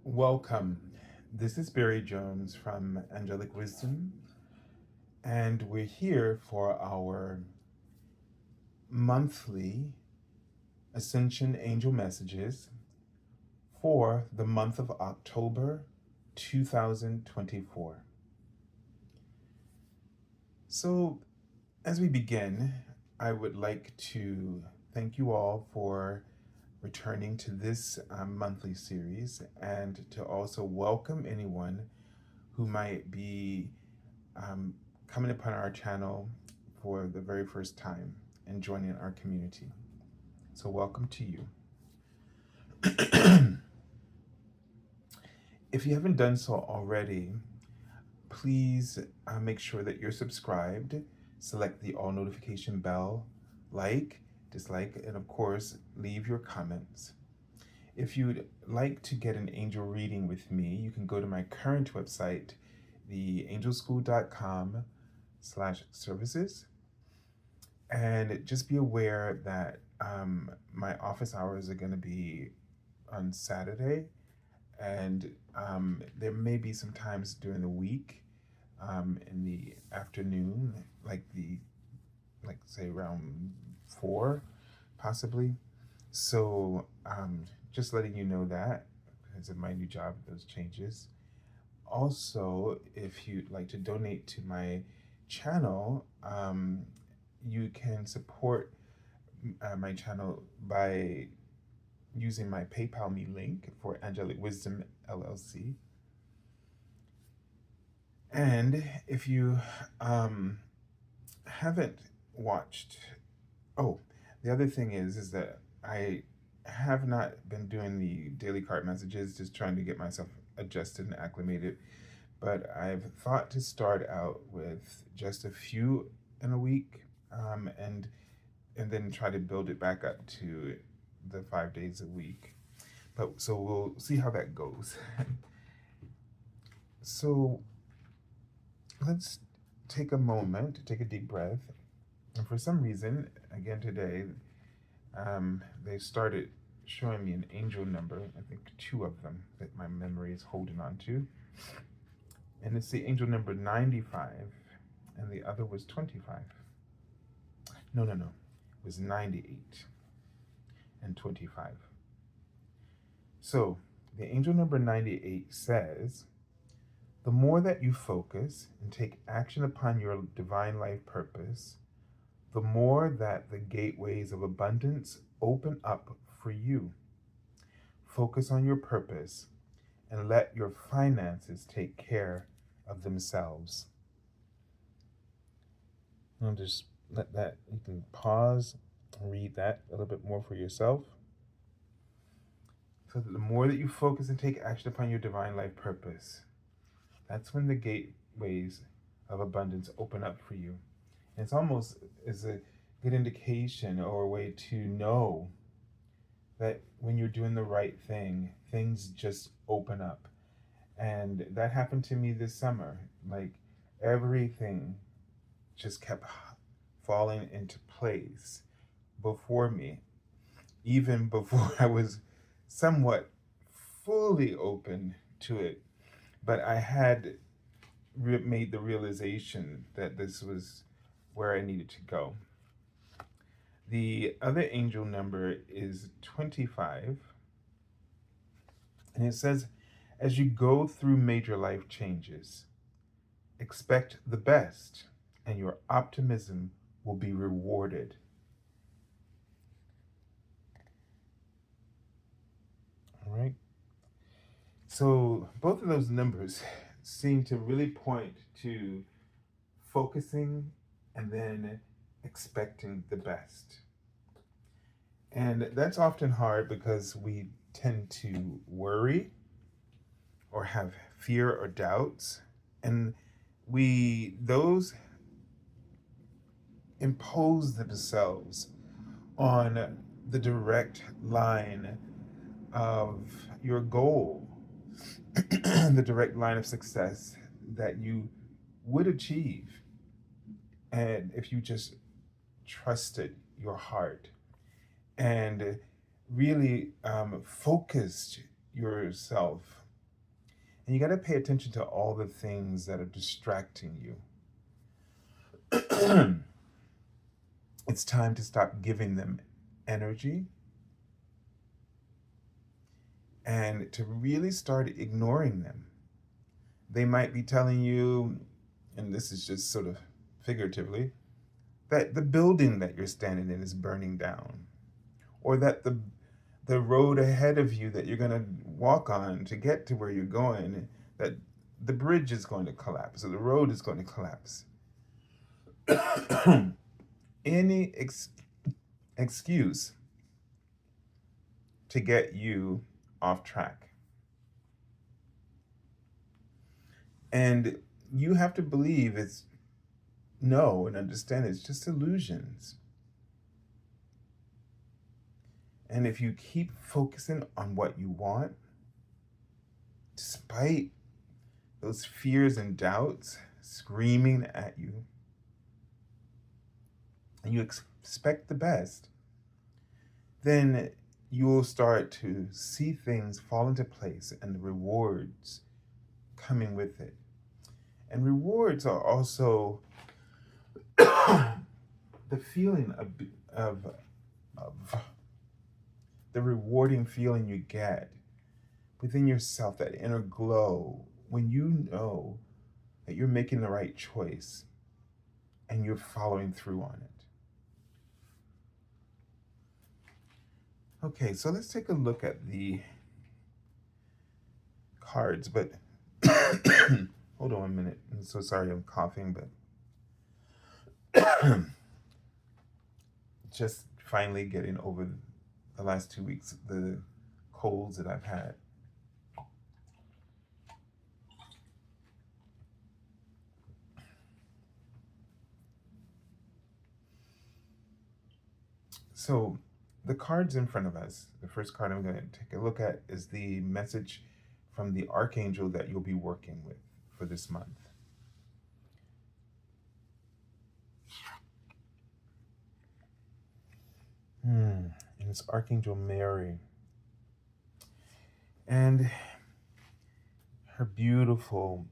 Welcome. This is Barry Jones from Angelic Wisdom, and we're here for our monthly Ascension Angel Messages for the month of October 2024. So, as we begin, I would like to thank you all for returning to this monthly series and to also welcome anyone who might be coming upon our channel for the very first time and joining our community. So, welcome to you. If you haven't done so already, please make sure that you're subscribed. Select the all notification bell, like, dislike, and of course, leave your comments. If you'd like to get an angel reading with me, you can go to my current website, the angelschool.com/services. And just be aware that my office hours are going to be on Saturday, and there may be some times during the week in the afternoon, like say around 4, possibly. So just letting you know that because of my new job, those changes. Also, if you'd like to donate to my channel, you can support my channel by using my PayPal me link for Angelic Wisdom LLC. And if you haven't watched, the other thing is that I have not been doing the daily card messages, just trying to get myself adjusted and acclimated. But I've thought to start out with just a few in a week, and then try to build it back up to the 5 days a week. But so we'll see how that goes. So let's take a moment, take a deep breath. And for some reason, again today, they started showing me an angel number, I think 2 of them that my memory is holding on to. And it's the angel number 95, and the other was 25. No. It was 98 and 25. So the angel number 98 says, the more that you focus and take action upon your divine life purpose, the more that the gateways of abundance open up for you. Focus on your purpose and let your finances take care of themselves. I'll just let that, you can pause and read that a little bit more for yourself. So that the more that you focus and take action upon your divine life purpose, that's when the gateways of abundance open up for you. And it's almost as a good indication or a way to know that when you're doing the right thing, things just open up. And that happened to me this summer. Like everything just kept falling into place before me, even before I was somewhat fully open to it. But I had made the realization that this was where I needed to go. The other angel number is 25. And it says, as you go through major life changes, expect the best, and your optimism will be rewarded. All right. So both of those numbers seem to really point to focusing and then expecting the best. And that's often hard because we tend to worry or have fear or doubts, and those impose themselves on the direct line of your goal, the direct line of success that you would achieve, and if you just trusted your heart and really focused yourself And you got to pay attention to all the things that are distracting you. It's time to stop giving them energy and to really start ignoring them. They might be telling you, and this is just sort of figuratively, that the building that you're standing in is burning down, or that the road ahead of you that you're going to walk on to get to where you're going, that the bridge is going to collapse, or the road is going to collapse. Any excuse to get you off track. And you have to believe know and understand it's just illusions. And if you keep focusing on what you want, despite those fears and doubts screaming at you, and you expect the best, then you will start to see things fall into place and the rewards coming with it. And rewards are also the feeling of the rewarding feeling you get within yourself, that inner glow when you know that you're making the right choice and you're following through on it. Okay, so let's take a look at the cards, but hold on a minute. I'm so sorry I'm coughing, but just finally getting over the last 2 weeks, the colds that I've had. So the cards in front of us, the first card I'm going to take a look at is the message from the Archangel that you'll be working with for this month. And it's Archangel Mary. And her beautiful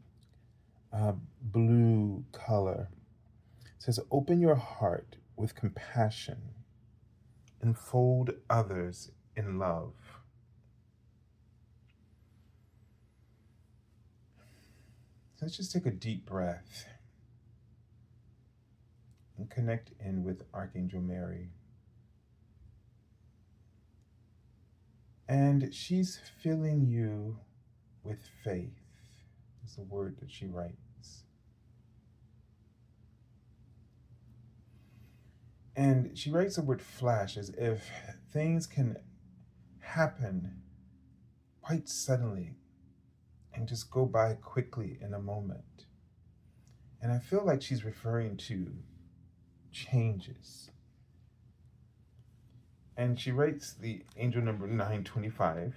blue color says, open your heart with compassion, enfold others in love. Let's just take a deep breath and connect in with Archangel Mary. And she's filling you with faith, is the word that she writes. And she writes the word flash as if things can happen quite suddenly and just go by quickly in a moment. And I feel like she's referring to changes. And she writes the angel number 925.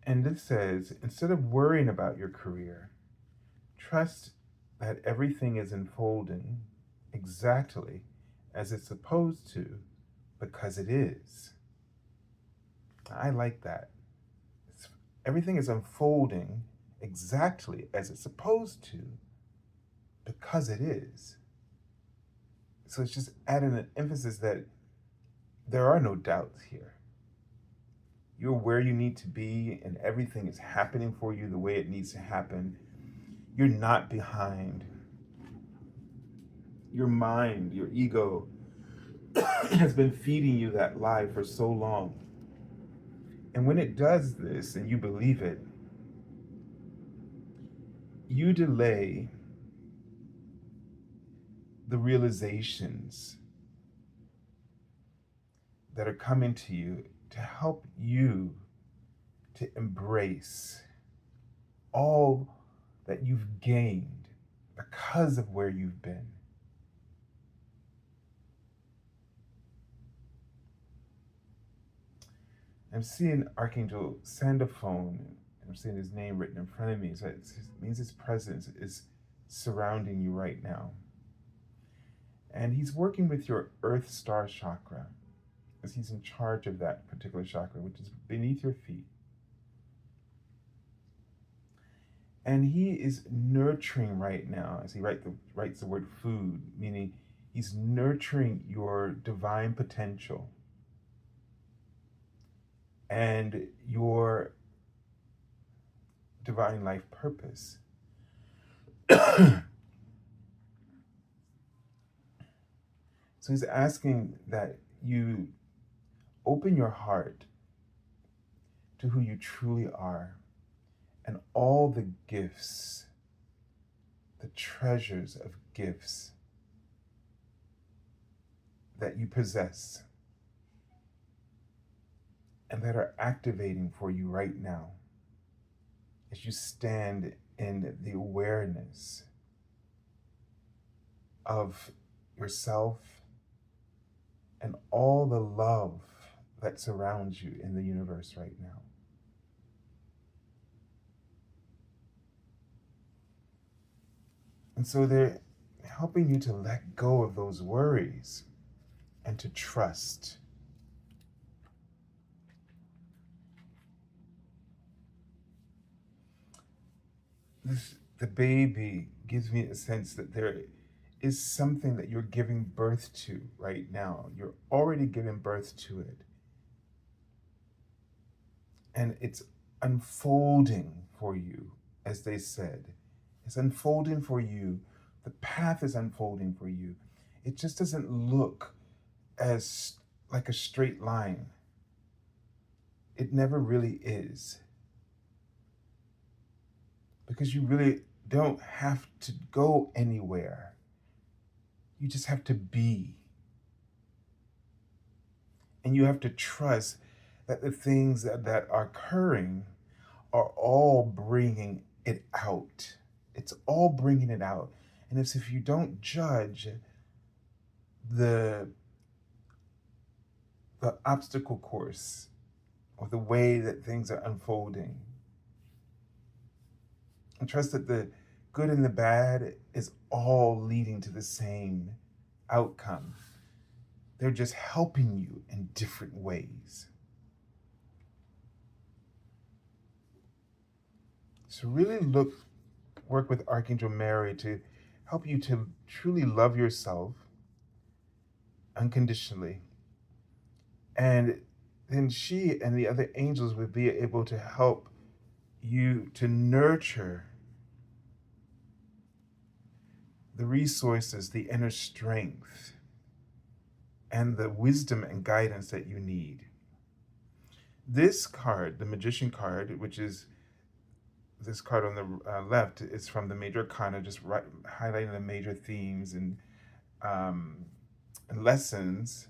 And this says, instead of worrying about your career, trust that everything is unfolding exactly as it's supposed to, because it is. I like that. Everything is unfolding exactly as it's supposed to, because it is. So it's just adding an emphasis that there are no doubts here. You're where you need to be, and everything is happening for you the way it needs to happen. You're not behind. Your mind, your ego, has been feeding you that lie for so long. And when it does this and you believe it, you delay the realizations that are coming to you to help you to embrace all that you've gained because of where you've been. I'm seeing Archangel Sandophone, and I'm seeing his name written in front of me, so it means his presence is surrounding you right now. And he's working with your Earth Star chakra. as he's in charge of that particular chakra, which is beneath your feet. And he is nurturing right now, as he writes the word food, meaning he's nurturing your divine potential and your divine life purpose. So he's asking that you open your heart to who you truly are and all the gifts, the treasures of gifts that you possess and that are activating for you right now as you stand in the awareness of yourself and all the love that surrounds you in the universe right now. And so they're helping you to let go of those worries and to trust. The baby gives me a sense that there is something that you're giving birth to right now. You're already giving birth to it. And it's unfolding for you, as they said. It's unfolding for you. The path is unfolding for you. It just doesn't look as like a straight line. It never really is. Because you really don't have to go anywhere. You just have to be. And you have to trust that the things that are occurring are all bringing it out. It's all bringing it out. And it's if you don't judge the obstacle course or the way that things are unfolding, and trust that the good and the bad is all leading to the same outcome. They're just helping you in different ways. So really work with Archangel Mary to help you to truly love yourself unconditionally. And then she and the other angels will be able to help you to nurture the resources, the inner strength, and the wisdom and guidance that you need. This card, the Magician card, which is this card on the left, is from the Major Arcana, just highlighting the major themes and lessons.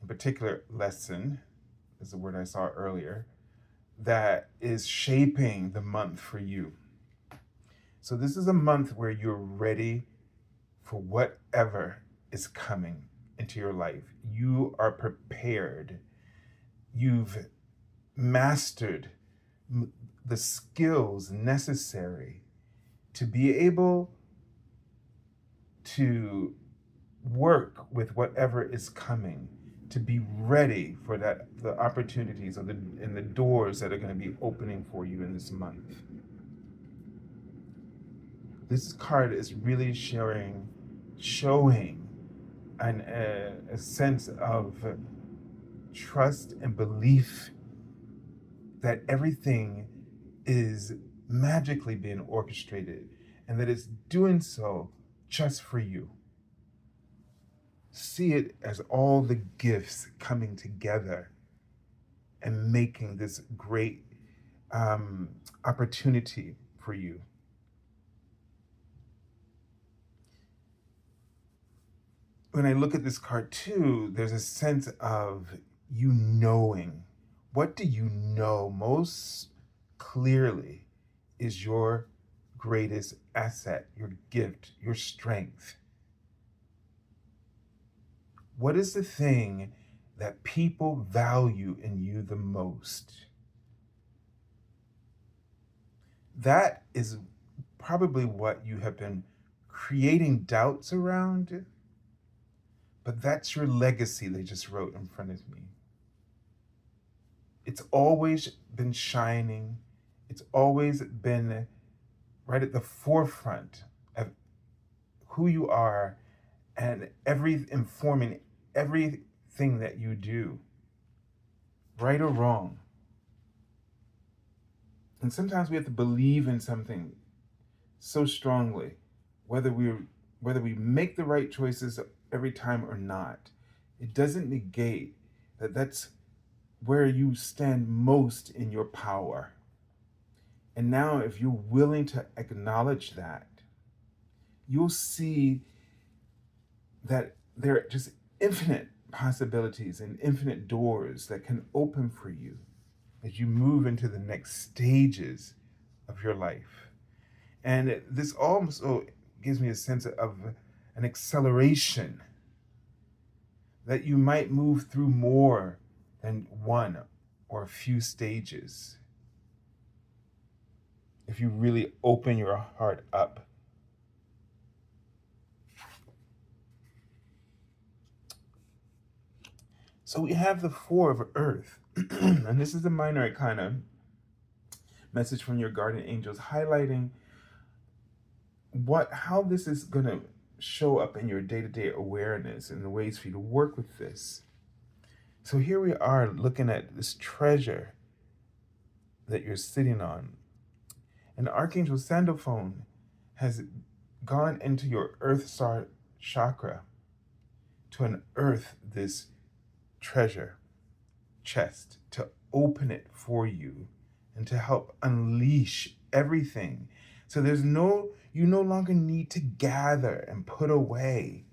In particular, lesson is the word I saw earlier, that is shaping the month for you. So this is a month where you're ready for whatever is coming into your life. You are prepared. You've mastered the skills necessary to be able to work with whatever is coming, to be ready for the opportunities and the doors that are going to be opening for you in this month. This card is really showing a sense of trust and belief that everything is magically being orchestrated and that it's doing so just for you. See it as all the gifts coming together and making this great opportunity for you. When I look at this card too, there's a sense of you knowing. What do you know most clearly is your greatest asset, your gift, your strength? What is the thing that people value in you the most? That is probably what you have been creating doubts around, but that's your legacy they just wrote in front of me. It's always been shining. It's always been right at the forefront of who you are and informing everything that you do, right or wrong. And sometimes we have to believe in something so strongly, whether we make the right choices every time or not. It doesn't negate that that's where you stand most in your power. And now, if you're willing to acknowledge that, you'll see that there are just infinite possibilities and infinite doors that can open for you as you move into the next stages of your life. And this also gives me a sense of an acceleration, that you might move through more than one or a few stages if you really open your heart up. So we have the Four of Earth, and this is the Minor Arcana message from your guardian angels, highlighting how this is going to show up in your day-to-day awareness and the ways for you to work with this. So here we are looking at this treasure that you're sitting on. And Archangel Sandalphone has gone into your Earth Star chakra to unearth this treasure chest, to open it for you and to help unleash everything. So you no longer need to gather and put away.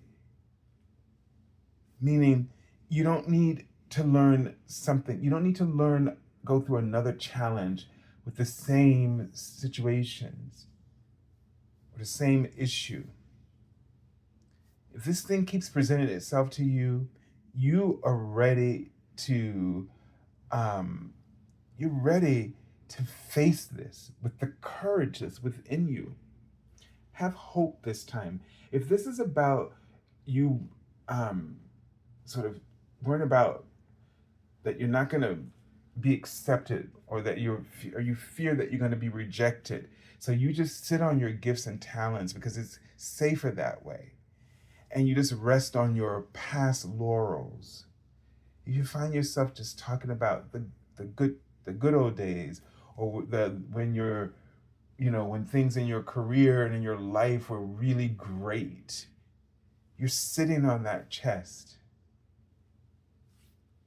Meaning you don't need to learn something. You don't need to go through another challenge with the same situations or the same issue. If this thing keeps presenting itself to you, you are ready to face this with the courage that's within you. Have hope this time. If this is about you sort of worrying about that you're not going to be accepted, or that you fear that you're going to be rejected, so you just sit on your gifts and talents because it's safer that way, and you just rest on your past laurels. You find yourself just talking about the good old days, or when things in your career and in your life were really great. You're sitting on that chest,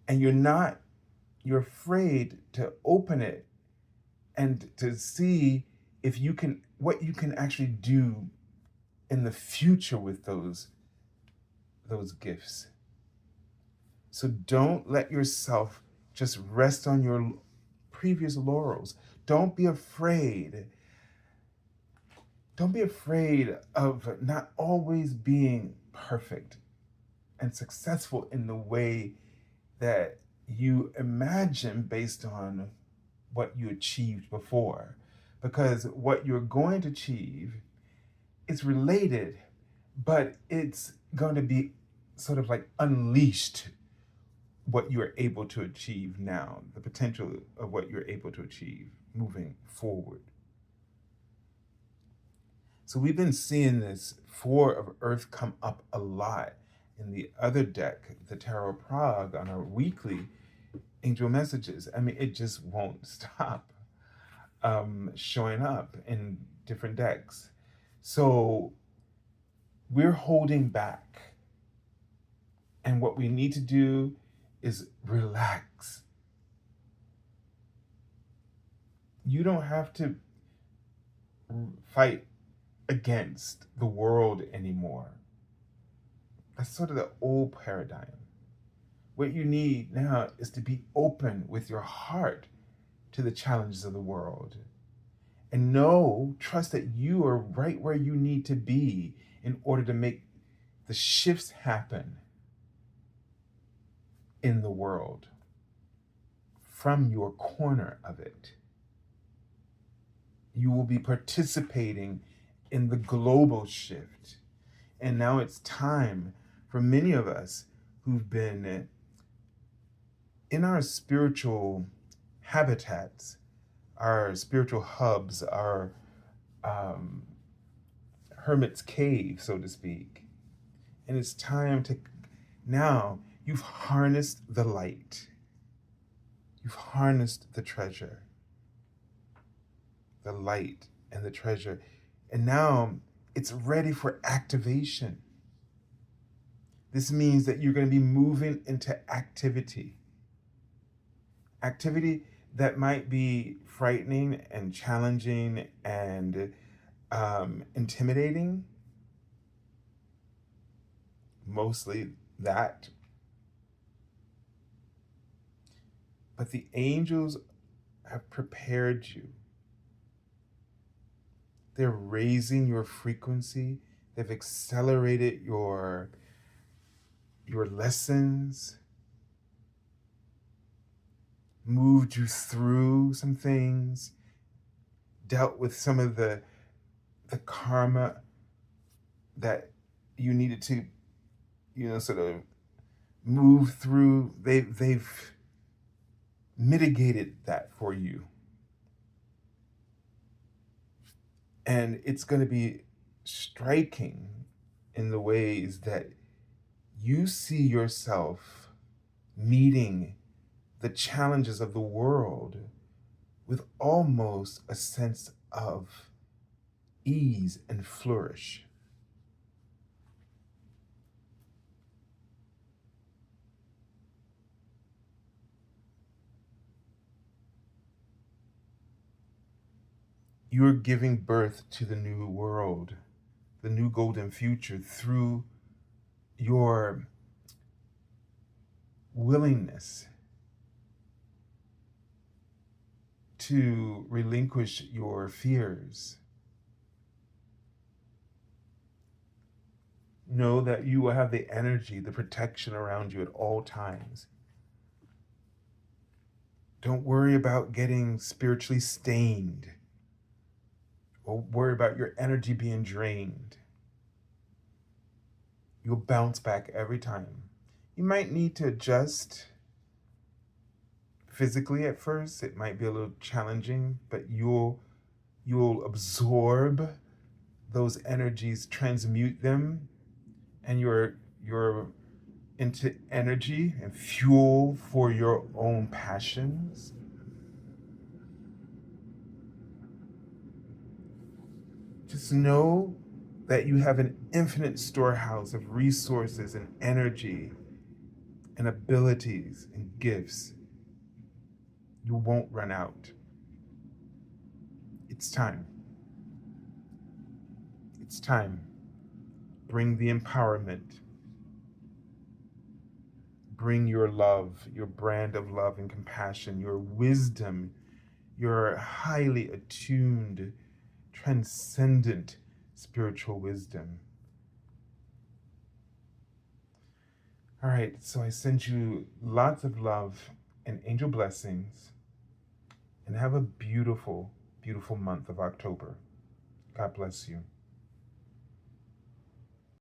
and you're afraid to open it and to see what you can actually do in the future with those gifts. So don't let yourself just rest on your previous laurels. Don't be afraid. Don't be afraid of not always being perfect and successful in the way that you imagine based on what you achieved before. Because what you're going to achieve is related, but it's going to be sort of like unleashed what you are able to achieve now, the potential of what you're able to achieve moving forward. So we've been seeing this Four of Earth come up a lot in the other deck, the Tarot Prague, on our weekly angel messages. I mean, it just won't stop showing up in different decks. So we're holding back. And what we need to do is relax. You don't have to fight against the world anymore. That's sort of the old paradigm. What you need now is to be open with your heart to the challenges of the world. And trust that you are right where you need to be in order to make the shifts happen in the world from your corner of it. You will be participating in the global shift. And now it's time for many of us who've been in our spiritual habitats, our spiritual hubs, our um, hermit's cave, so to speak. And it's time to, now you've harnessed the light. You've harnessed the treasure, the light and the treasure. And now it's ready for activation. This means that you're going to be moving into activity. Activity that might be frightening and challenging and intimidating. Mostly that. But the angels have prepared you. They're raising your frequency. They've accelerated your lessons, moved you through some things, dealt with some of the karma that you needed to, sort of move through. They've mitigated that for you. And it's going to be striking in the ways that you see yourself meeting the challenges of the world with almost a sense of ease and flourish. You're giving birth to the new world, the new golden future, through your willingness to relinquish your fears. Know that you will have the energy, the protection around you at all times. Don't worry about getting spiritually stained or worry about your energy being drained. You'll bounce back every time. You might need to adjust physically at first. It might be a little challenging, but you'll absorb those energies, transmute them, and you're into energy and fuel for your own passions. Just know that you have an infinite storehouse of resources and energy and abilities and gifts. You won't run out. It's time. It's time. Bring the empowerment. Bring your love, your brand of love and compassion, your wisdom, your highly attuned, transcendent spiritual wisdom. All right, so I send you lots of love and angel blessings, and have a beautiful, beautiful month of October. God bless you.